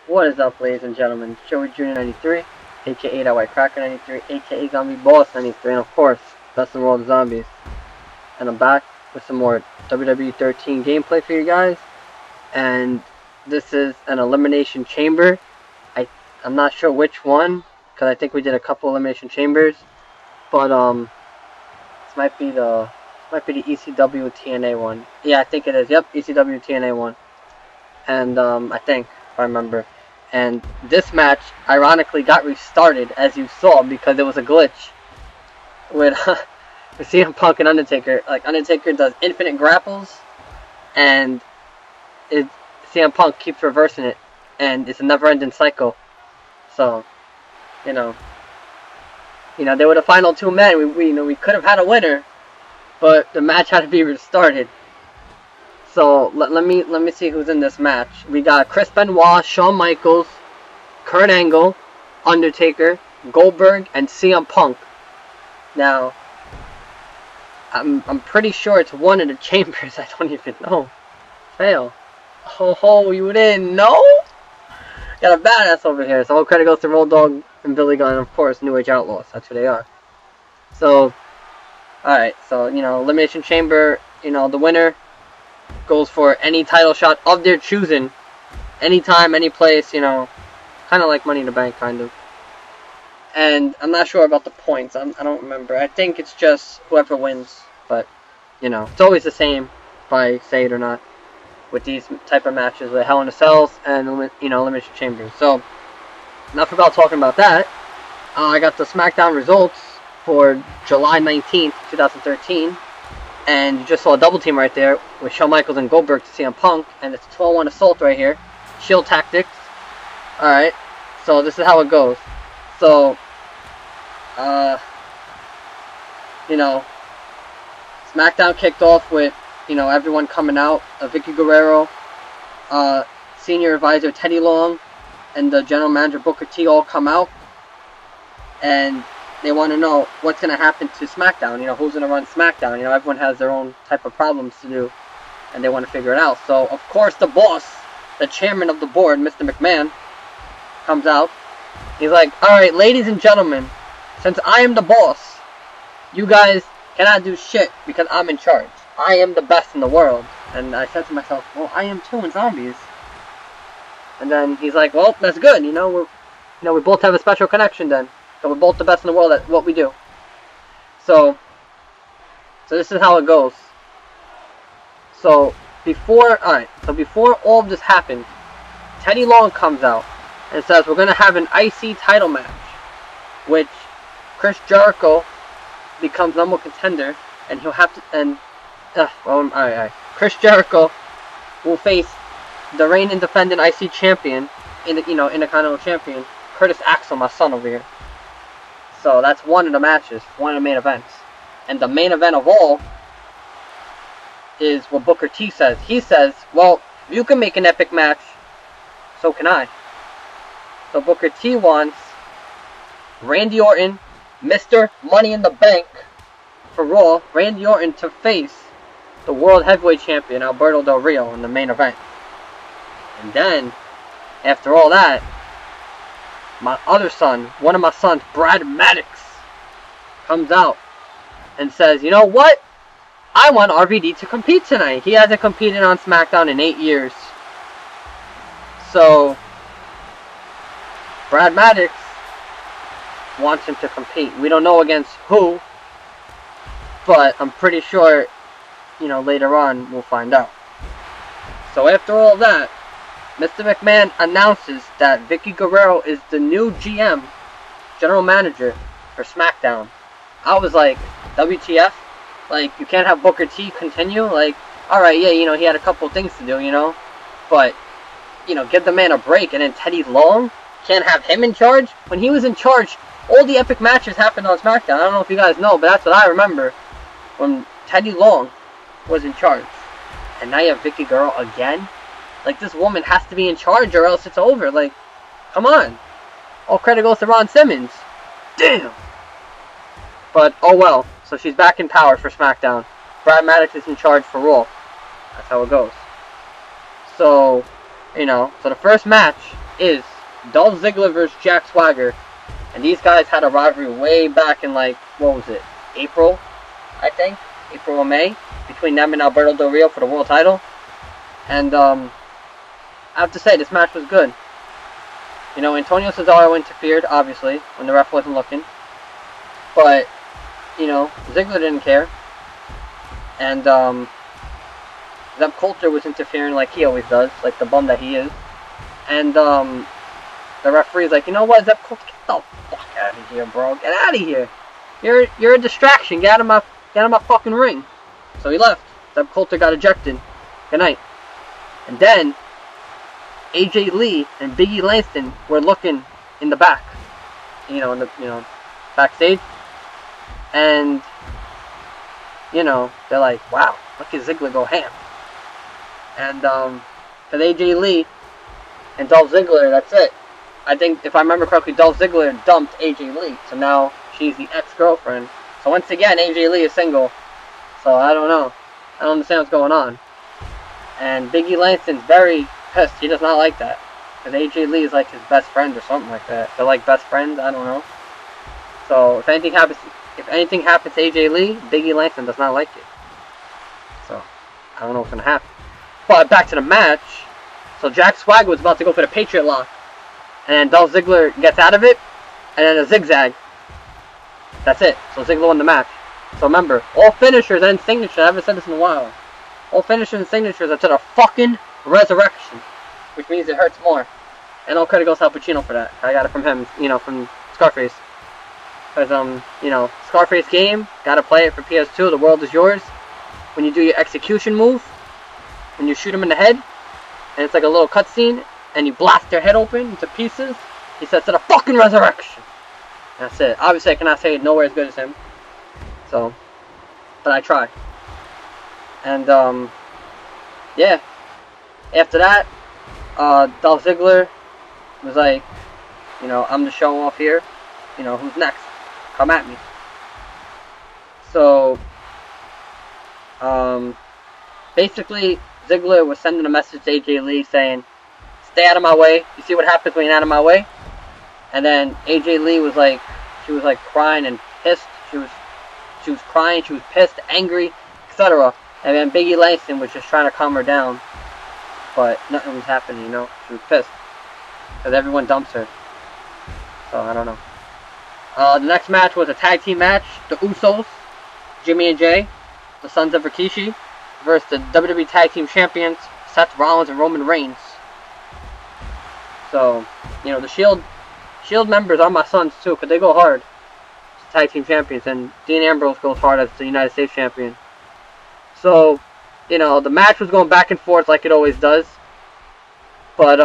What is up, ladies and gentlemen? Joey Jr. 93, aka That White Cracker 93, aka Zombie Boss 93, and of course, Best in the World of Zombies. And I'm back with some more WWE 13 gameplay for you guys. And this is an Elimination Chamber. I'm not sure which one, because I think we did a couple Elimination Chambers. But this might be the ECW TNA one. Yeah, I think it is. Yep, ECW TNA one. And I think, if I remember. And this match, ironically, got restarted, as you saw, because it was a glitch with CM Punk and Undertaker. Like, Undertaker does infinite grapples, and CM Punk keeps reversing it, and it's a never-ending cycle. So, you know, they were the final two men. We could have had a winner, but the match had to be restarted. So let me see who's in this match. We got Chris Benoit, Shawn Michaels, Kurt Angle, Undertaker, Goldberg, and CM Punk. Now, I'm pretty sure it's one of the chambers. I don't even know. Fail. Oh, you didn't know? Got a badass over here. So all credit goes to Road Dogg and Billy Gunn, and of course, New Age Outlaws. That's who they are. So, alright. So, Elimination Chamber, the winner goes for any title shot of their choosing, anytime, any place, kind of like Money in the Bank, kind of. And I'm not sure about the points. I don't remember. I think it's just whoever wins, but it's always the same if I say it or not with these type of matches with Hell in a Cells and Elimination Chambers. So enough about talking about that. I got the Smackdown results for July 19th, 2013. And you just saw a double team right there with Shawn Michaels and Goldberg to CM Punk. And it's a 12-1 assault right here. Shield tactics. Alright. So this is how it goes. So, SmackDown kicked off with, everyone coming out. Vicky Guerrero, Senior Advisor Teddy Long, and the General Manager Booker T all come out. And they want to know what's going to happen to SmackDown. Who's going to run SmackDown. Everyone has their own type of problems to do, and they want to figure it out. So, of course, the boss, the chairman of the board, Mr. McMahon, comes out. He's like, alright, ladies and gentlemen, since I am the boss, you guys cannot do shit because I'm in charge. I am the best in the world. And I said to myself, well, I am too in Zombies. And then he's like, well, that's good. We both have a special connection then. So we're both the best in the world at what we do. So this is how it goes. So before all of this happened, Teddy Long comes out and says we're gonna have an IC title match, which Chris Jericho becomes number one contender, and he'll have to Chris Jericho will face the reigning defending IC champion Intercontinental champion Curtis Axel, my son over here. So that's one of the matches, one of the main events. And the main event of all is what Booker T says. He says, well, if you can make an epic match, so can I. So Booker T wants Randy Orton, Mr. Money in the Bank for Raw, Randy Orton to face the World Heavyweight Champion Alberto Del Rio in the main event. And then, after all that, my other son, one of my sons, Brad Maddox, comes out and says, you know what? I want RVD to compete tonight. He hasn't competed on SmackDown in 8 years. So, Brad Maddox wants him to compete. We don't know against who, but I'm pretty sure, later on we'll find out. So after all that, Mr. McMahon announces that Vicky Guerrero is the new GM, General Manager, for SmackDown. I was like, WTF? Like, you can't have Booker T continue? Like, alright, yeah, he had a couple things to do, but, give the man a break. And then Teddy Long, can't have him in charge? When he was in charge, all the epic matches happened on SmackDown. I don't know if you guys know, but that's what I remember, when Teddy Long was in charge. And now you have Vicky Guerrero again? Like, this woman has to be in charge or else it's over. Like, come on. All credit goes to Ron Simmons. Damn. But, oh well. So she's back in power for SmackDown. Brad Maddox is in charge for Raw. That's how it goes. So, so the first match is Dolph Ziggler versus Jack Swagger. And these guys had a rivalry way back in, like, what was it? April, I think? April or May? Between them and Alberto Del Rio for the world title. And, I have to say, this match was good. You know, Antonio Cesaro interfered, obviously, when the ref wasn't looking. But, you know, Ziggler didn't care. And, Zeb Coulter was interfering like he always does, like the bum that he is. And, the referee's like, you know what, Zeb Coulter, get the fuck out of here, bro. Get out of here. You're a distraction. Get out of my fucking ring. So he left. Zeb Coulter got ejected. Good night. And then AJ Lee and Big E Langston were looking in the back, backstage, and they're like, "Wow, look at Ziggler go ham." And for AJ Lee and Dolph Ziggler, that's it. I think if I remember correctly, Dolph Ziggler dumped AJ Lee, so now she's the ex-girlfriend. So once again, AJ Lee is single. So I don't know. I don't understand what's going on. And Big E Langston's very pissed. He does not like that. Because AJ Lee is like his best friend or something like that. They're like best friends, I don't know. So if anything happens to AJ Lee, Big E Langston does not like it. So I don't know what's gonna happen. But back to the match. So Jack Swagger was about to go for the Patriot Lock. And then Dolph Ziggler gets out of it. And then a zigzag. That's it. So Ziggler won the match. So remember, all finishers and signatures, I haven't said this in a while. All finishers and signatures are to the fucking resurrection. Which means it hurts more. And all credit goes to Al Pacino for that. I got it from him, from Scarface. Because, Scarface game, gotta play it for PS2, The World Is Yours. When you do your execution move, when you shoot him in the head, and it's like a little cutscene, and you blast their head open into pieces, he says to the fucking resurrection. That's it. Obviously, I cannot say it nowhere as good as him. So, but I try. And, yeah. After that, Dolph Ziggler was like, I'm the show off here. Who's next? Come at me. So, basically, Ziggler was sending a message to AJ Lee saying, stay out of my way. You see what happens when you're out of my way? And then AJ Lee was like, she was like crying and pissed. She was crying, she was pissed, angry, etc. And then Big E Langston was just trying to calm her down. But nothing was happening, She was pissed. Because everyone dumps her. So, I don't know. The next match was a tag team match. The Usos, Jimmy and Jay, the Sons of Rikishi, versus the WWE Tag Team Champions, Seth Rollins and Roman Reigns. So, the Shield members are my sons too, because they go hard. Tag Team Champions, and Dean Ambrose goes hard as the United States Champion. So, the match was going back and forth like it always does. But,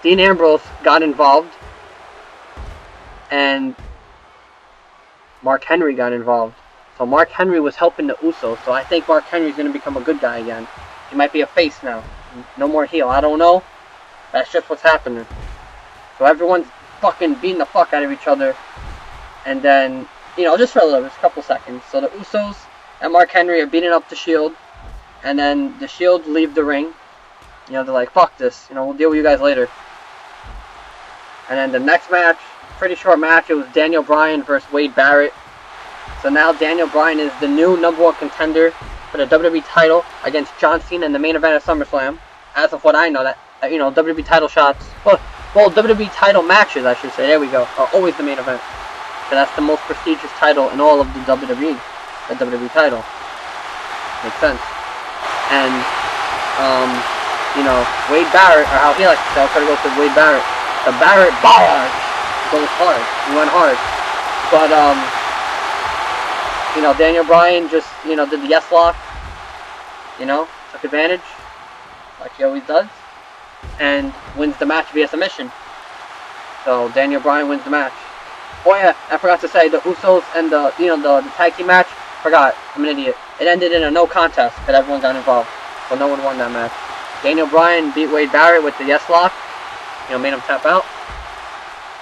Dean Ambrose got involved. And Mark Henry got involved. So Mark Henry was helping the Usos. So I think Mark Henry's going to become a good guy again. He might be a face now. No more heel. I don't know. That's just what's happening. So everyone's fucking beating the fuck out of each other. And then, just for a couple seconds. So the Usos and Mark Henry are beating up the Shield. And then the Shield leave the ring. They're like, fuck this. We'll deal with you guys later. And then the next match, pretty short match, it was Daniel Bryan versus Wade Barrett. So now Daniel Bryan is the new #1 contender for the WWE title against John Cena in the main event of SummerSlam. As of what I know, that WWE title shots, well, WWE title matches, I should say, there we go, are always the main event. So that's the most prestigious title in all of the WWE, the WWE title. Makes sense. And, Wade Barrett, or how he likes to say, I'll try to go to Wade Barrett. The Barrett Barrage goes hard. He went hard. But, Daniel Bryan just, did the yes lock. Took advantage, like he always does. And wins the match via submission. So Daniel Bryan wins the match. Oh yeah, I forgot to say the Usos and the tag team match. Forgot, I'm an idiot. It ended in a no contest because everyone got involved, so no one won that match. Daniel Bryan beat Wade Barrett with the yes lock. Made him tap out.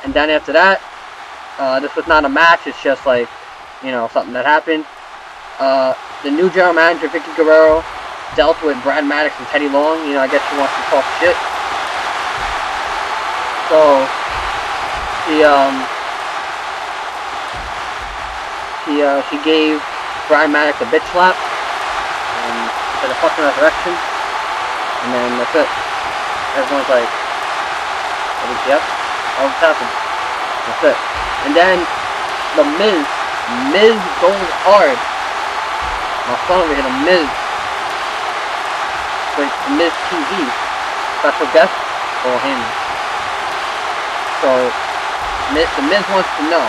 And then after that, this was not a match. It's just like something that happened. The new general manager Vicky Guerrero dealt with Brad Maddox and Teddy Long. You know, I guess she wants to talk shit. So she gave Brad Maddox a bitch slap and said a fucking resurrection, and then that's it. Everyone's like, yep, all this happened. That's it. And then the Miz goes hard. My son over here, the Miz. Wait, the Miz TV. Special guest, Paul Heyman. So, the Miz wants to know.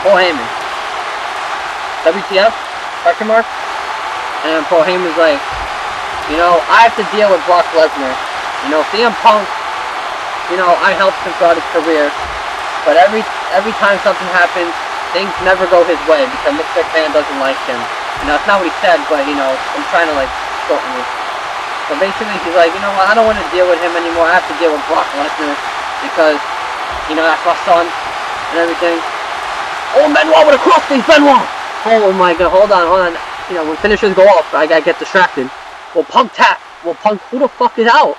Paul Heyman. WTF? Question mark? And Paul Heyman's like, you know, I have to deal with Brock Lesnar. You know, CM Punk, you know, I helped him throughout his career. But every time something happens, things never go his way because Mr. McMahon doesn't like him. You know, it's not what he said, but, you know, I'm trying to, like, shorten it. So basically, he's like, you know what, I don't want to deal with him anymore. I have to deal with Brock Lesnar because, you know, that's my son and everything. Oh, Benoit with a crossface, Benoit! Oh my god, hold on. You know, when finishers go off, I gotta get distracted. Well, Punk tap. Well, Punk, who the fuck is out?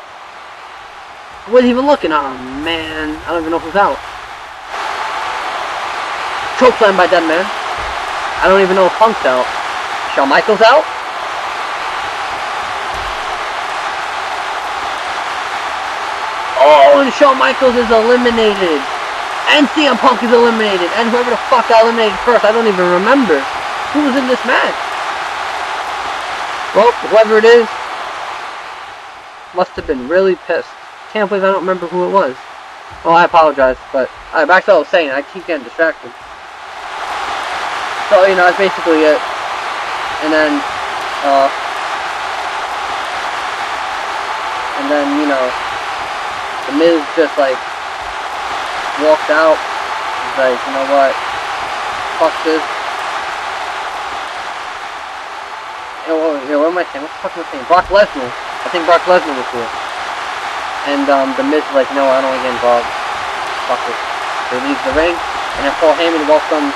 I wasn't even looking. Oh, man. I don't even know who's out. Chokeslam by Deadman. I don't even know if Punk's out. Shawn Michaels out? Oh, and Shawn Michaels is eliminated. And CM Punk is eliminated. And whoever the fuck got eliminated first, I don't even remember. Who was in this match? Well, whoever it is, must have been really pissed. Can't believe I don't remember who it was. Oh, I apologize, but back to what I was saying, I keep getting distracted. So, you know, that's basically it. And then, you know, the Miz just, like, walked out. He's like, you know what? Fuck this. What am I saying? What the fuck am I saying? Brock Lesnar. I think Brock Lesnar was here. And the Miz is like, no, I don't want to get involved. Fuck it. So he leaves the ring, and then Paul Heyman welcomes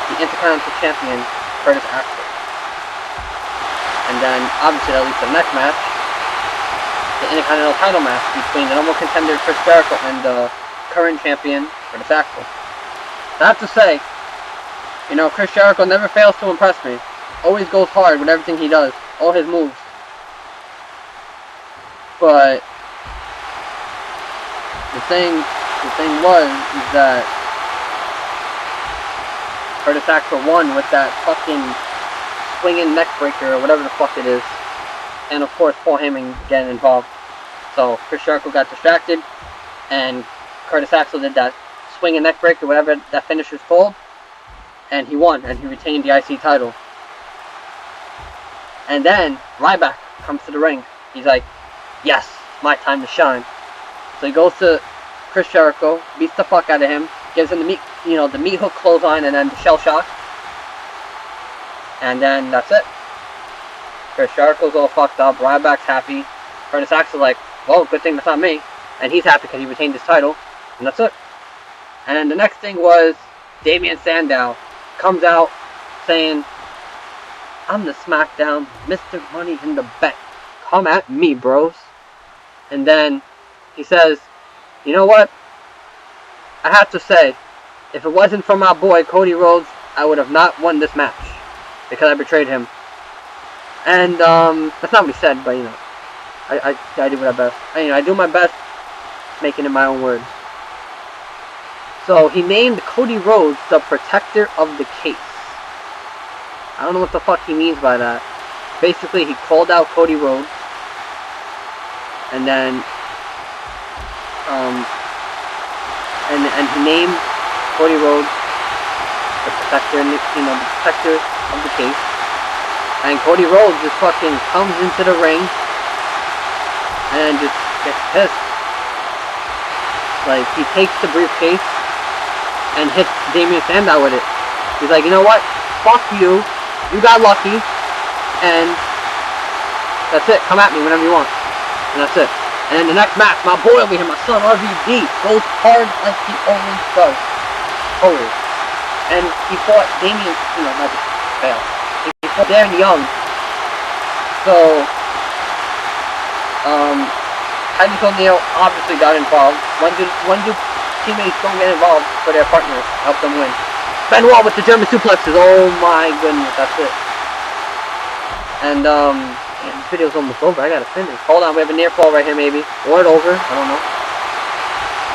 the Intercontinental Champion, Curtis Axel. And then, obviously, that leads to the next match, the Intercontinental title match between the number one contender Chris Jericho and the current champion Curtis Axel. I have to say, you know, Chris Jericho never fails to impress me. Always goes hard with everything he does, all his moves. But the thing was that Curtis Axel won with that fucking swinging neck breaker or whatever the fuck it is, and of course Paul Heyman getting involved. So Chris Jericho got distracted, and Curtis Axel did that swinging neck breaker, whatever that finisher's called, and he won, and he retained the IC title. And then Ryback comes to the ring. He's like, yes, my time to shine. So he goes to Chris Jericho, beats the fuck out of him, gives him the meat hook clothesline, and then the shell shock. And then that's it. Chris Jericho's all fucked up. Ryback's happy. Curtis Axel's like, well, good thing that's not me. And he's happy because he retained his title. And that's it. And the next thing was Damien Sandow comes out saying, I'm the Smackdown Mr. Money in the Bank. Come at me, bros. And then he says, you know what? I have to say, if it wasn't for my boy Cody Rhodes, I would have not won this match because I betrayed him. And that's not what he said, but you know, I do my best. I do my best making it my own words. So he named Cody Rhodes the protector of the case. I don't know what the fuck he means by that. Basically, he called out Cody Rhodes, and then and he named Cody Rhodes the protector, the protector of the case. And Cody Rhodes just fucking comes into the ring and just gets pissed. Like, he takes the briefcase and hits Damien Sandow with it. He's like, you know what? Fuck you. You got lucky. And that's it. Come at me whenever you want. And that's it. And then the next match, my boy over here, my son RVD, goes hard like he always does. Always. And he fought Damien, not just fail. He fought Darren Young So, Titus O'Neil obviously got involved. When do teammates don't get involved for their partners, help them win? Benoit with the German suplexes. Oh my goodness, that's it. And man, this video's almost over. I gotta finish. Hold on, we have a near fall right here, maybe. Or it over. I don't know.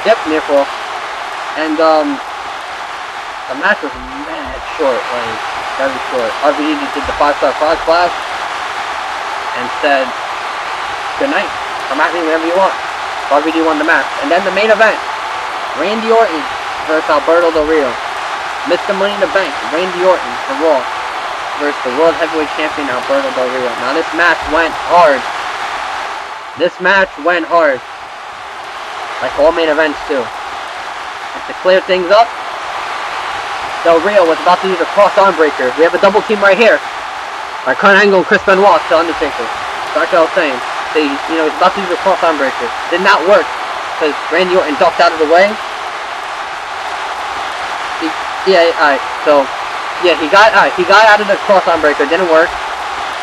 Yep, near fall. And the match was mad short, like very short. RVD just did the 5-star frog splash and said, "Good night. Come at me whenever you want." RVD won the match. And then the main event: Randy Orton versus Alberto Del Rio. Mr. Money in the Bank, Randy Orton for Raw versus the World Heavyweight Champion Alberto Del Rio. Now this match went hard. This match went hard. Like all main events do. And to clear things up, Del Rio was about to do the cross arm breaker. We have a double team right here. By Kurt Angle and Chris Benoit to Undertaker. So like I was saying, he's about to do the cross arm breaker. Did not work because Randy Orton ducked out of the way. Alright, so yeah, he got out of the cross arm breaker, didn't work.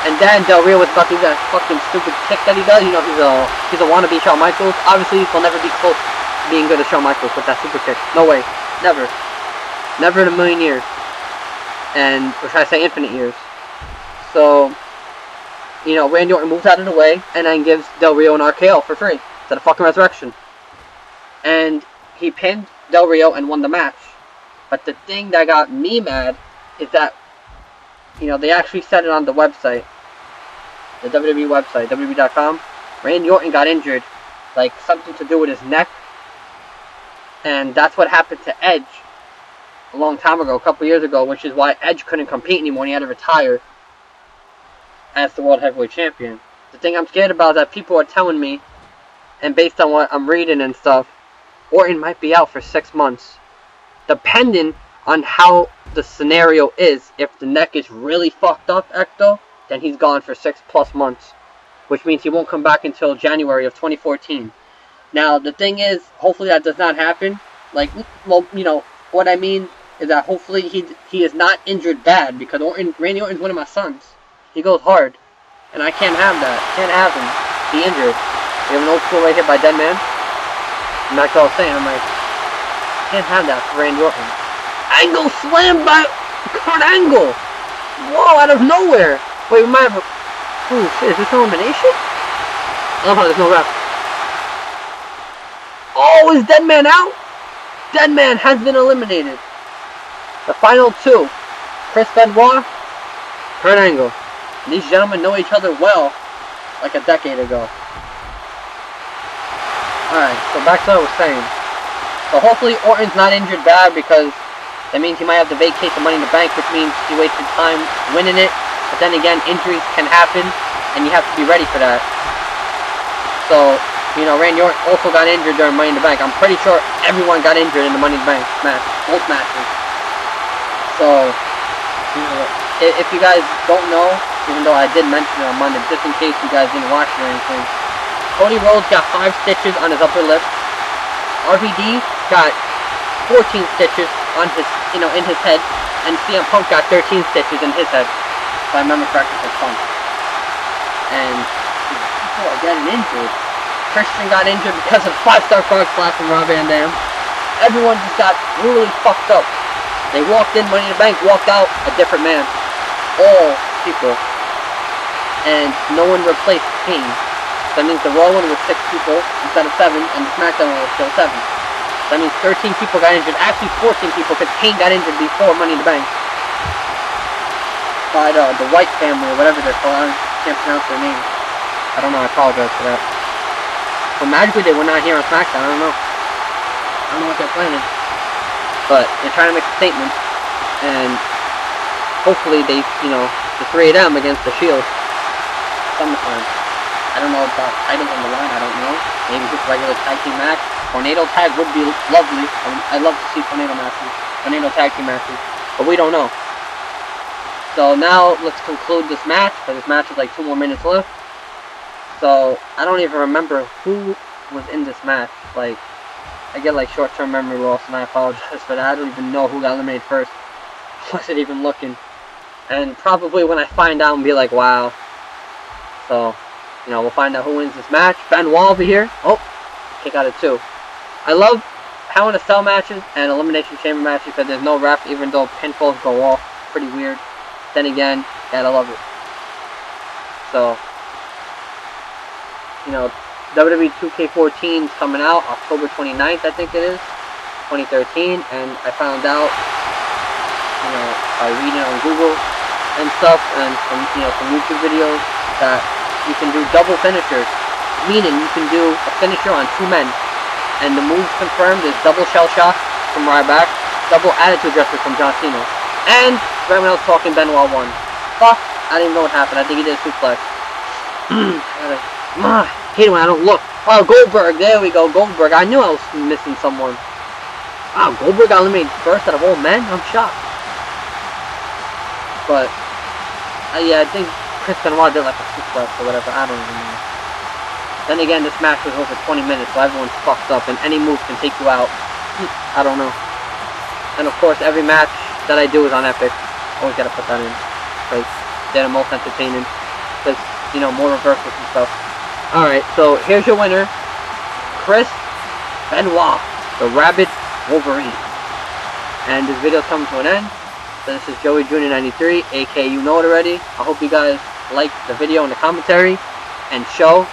And then Del Rio was about to do that fucking stupid kick that he does. You know, he's a wannabe Shawn Michaels. Obviously he'll never be close to being good as Shawn Michaels with that super kick. No way. Never. Never in a million years. And or should I say infinite years. So, you know, Randy Orton moves out of the way and then gives Del Rio an RKO for free. Instead of fucking resurrection. And he pinned Del Rio and won the match. But the thing that got me mad is that, you know, they actually said it on the website. The WWE website, WWE.com. Randy Orton got injured. Like, something to do with his neck. And that's what happened to Edge a long time ago, a couple years ago, which is why Edge couldn't compete anymore and he had to retire as the World Heavyweight Champion. The thing I'm scared about is that people are telling me, and based on what I'm reading and stuff, Orton might be out for 6 months. Depending on how the scenario is, if the neck is really fucked up, Ecto, then he's gone for 6+ months. Which means he won't come back until January of 2014. Now, the thing is, hopefully that does not happen. Like, well, you know, what I mean is that hopefully he is not injured bad, because Randy Orton's one of my sons. He goes hard. And I can't have that. Can't have him be injured. We have an old school right here by Dead Man. And that's what I was saying. I'm like, can't have that for Randy Orton. Angle slam by Kurt Angle! Whoa, out of nowhere! Wait, we might have a... Oh shit, is this an elimination? I love how there's no ref. Oh, is Dead Man out? Dead Man has been eliminated. The final two. Chris Benoit, Kurt Angle. These gentlemen know each other well, like a decade ago. Alright, so back to what I was saying. So hopefully Orton's not injured bad, because that means he might have to vacate the Money in the Bank, which means he wasted time winning it. But then again, injuries can happen, and you have to be ready for that. So, you know, Randy Orton also got injured during Money in the Bank. I'm pretty sure everyone got injured in the Money in the Bank match, both matches. So, you know, if you guys don't know, even though I did mention it on Monday, just in case you guys didn't watch it or anything, Cody Rhodes got 5 stitches on his upper lip. RVD got 14 stitches on his, you know, in his head, and CM Punk got 13 stitches in his head, if I remember correctly, for Punk. And you know, people are getting injured. Christian got injured because of 5-star frog splash from Rob Van Dam. Everyone just got really fucked up. They walked in Money in the Bank, walked out a different man. All people. And no one replaced Kane. That means the Raw one was 6 people instead of 7, and the Smackdown one was still 7. That means 13 people got injured. Actually, 14 people, because Kane got injured before Money in the Bank. By the White family, or whatever they're called. I can't pronounce their name. I don't know, I apologize for that. But magically they were not here on SmackDown, I don't know. I don't know what they're planning. But they're trying to make a statement. And hopefully they, you know, the 3 of them against the Shield. Sometime. I don't know about titles on the line, I don't know. Maybe just regular tag team match. Tornado tag would be lovely. I'd love to see tornado matches. Tornado tag team matches. But we don't know. So now let's conclude this match, because this match is like 2 more minutes left. So I don't even remember who was in this match. Like, I get like short-term memory loss, and I apologize for that. I don't even know who got eliminated first. I wasn't even looking. And probably when I find out and be like, wow, So, you know, we'll find out who wins this match. Benoit over here. Oh, kick out of 2. I love Hell in a Cell matches and Elimination Chamber matches because there's no ref, even though pinfalls go off. Pretty weird. Then again, gotta love it. So, you know, WWE 2K14 is coming out October 29th, I think it is, 2013, and I found out, you know, by reading on Google and stuff, and from, you know, from YouTube videos, that you can do double finishers, meaning you can do a finisher on 2 men, and the moves confirmed is double shell shock from Ryback, double attitude adjuster from John Cena, and right when I was talking, Benoit won. Fuck, I didn't even know what happened. I think he did a suplex. I hate it when I don't look. Oh, Goldberg, there we go, Goldberg. I knew I was missing someone. Wow, Goldberg got eliminated first out of all men? I'm shocked. But, yeah, I think Chris Benoit did like a suplex or whatever. I don't even know. Then again, this match was over 20 minutes, so everyone's fucked up, and any move can take you out. I don't know. And of course, every match that I do is on Epic. Always gotta put that in, because they're the most entertaining. Because, you know, more reversals and stuff. Alright, so here's your winner, Chris Benoit, the Rabid Wolverine. And this video's coming to an end. So this is Joey Jr. 93, aka you know it already. I hope you guys like the video and the commentary, and show